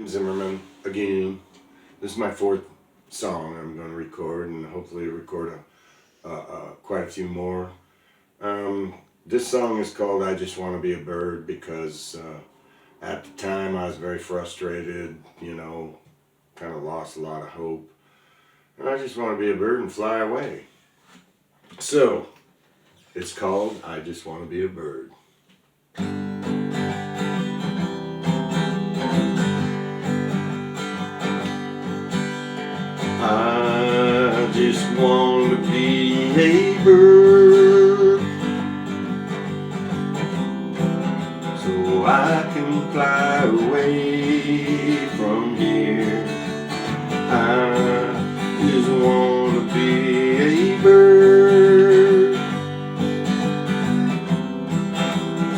Zimmerman again. This is my fourth song I'm going to record, and hopefully record quite a few more. This song is called "I Just Want to Be a Bird" because at the time I was very frustrated, kind of lost a lot of hope, and I just want to be a bird and fly away. So it's called "I Just Want to Be a Bird." I just want to be a bird, so I can fly away from here. I just want to be a bird,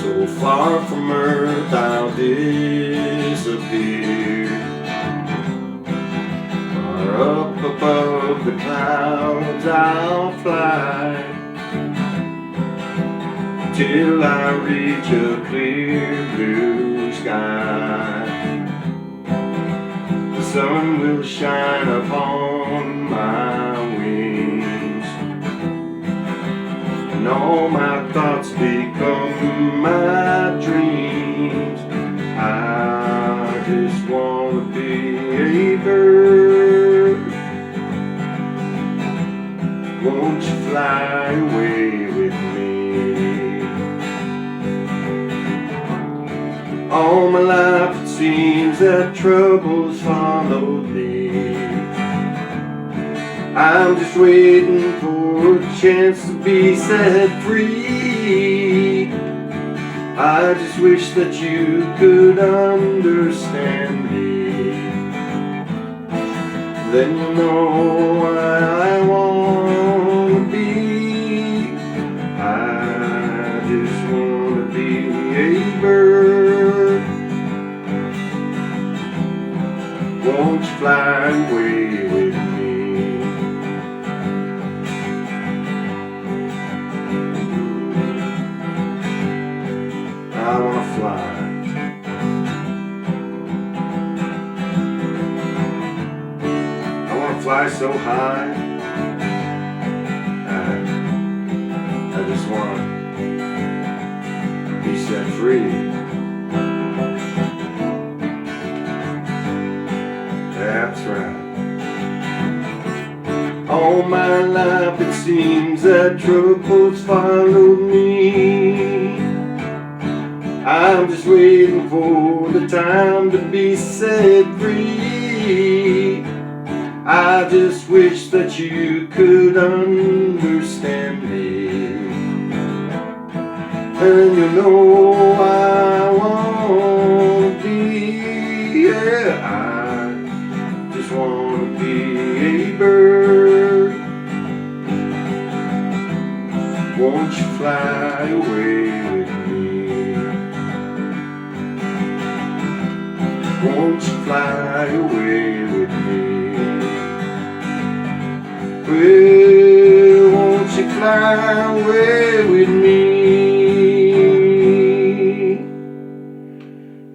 so far from earth I'll disappear. Up above the clouds I'll fly, till I reach a clear blue sky. The sun will shine upon my wings, and all my thoughts become my dreams. I just want to be a bird. Won't you fly away with me? All my life it seems that troubles followed me. I'm just waiting for a chance to be set free. I just wish that you could understand me. Then you'll know why I want to be. I just want to be a bird. Won't you fly away with me? I want to fly. Fly so high, I just want to be set free. That's right. All my life it seems that troubles followed me. I'm just waiting for the time to be set free. I just wish that you could understand me. And you know I want to be, yeah, I just want to be a bird. Won't you fly away with me? Won't you fly away with me? Well, won't you fly away with me?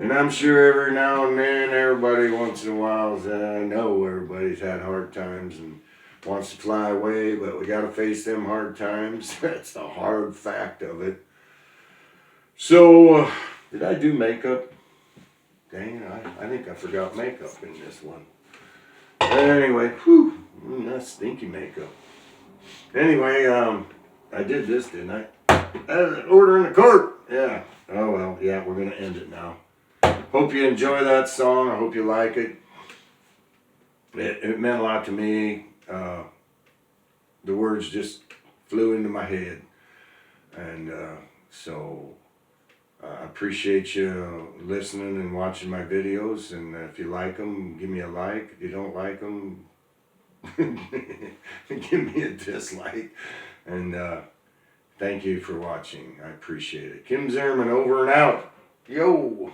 And I'm sure every now and then, everybody once in a while, I know everybody's had hard times and wants to fly away, but we got to face them hard times. That's the hard fact of it. So, did I do makeup? Dang, I think I forgot makeup in this one. Anyway, whew. That's stinky makeup. Anyway, I did this, didn't I? An order in the court. Yeah. Oh well. Yeah, we're gonna end it now. Hope you enjoy that song. I hope you like it. It meant a lot to me. The words just flew into my head, and so I appreciate you listening and watching my videos. And if you like them, give me a like. If you don't like them, give me a dislike. And thank you for watching. I appreciate it. Kim Zimmerman over and out. Yo.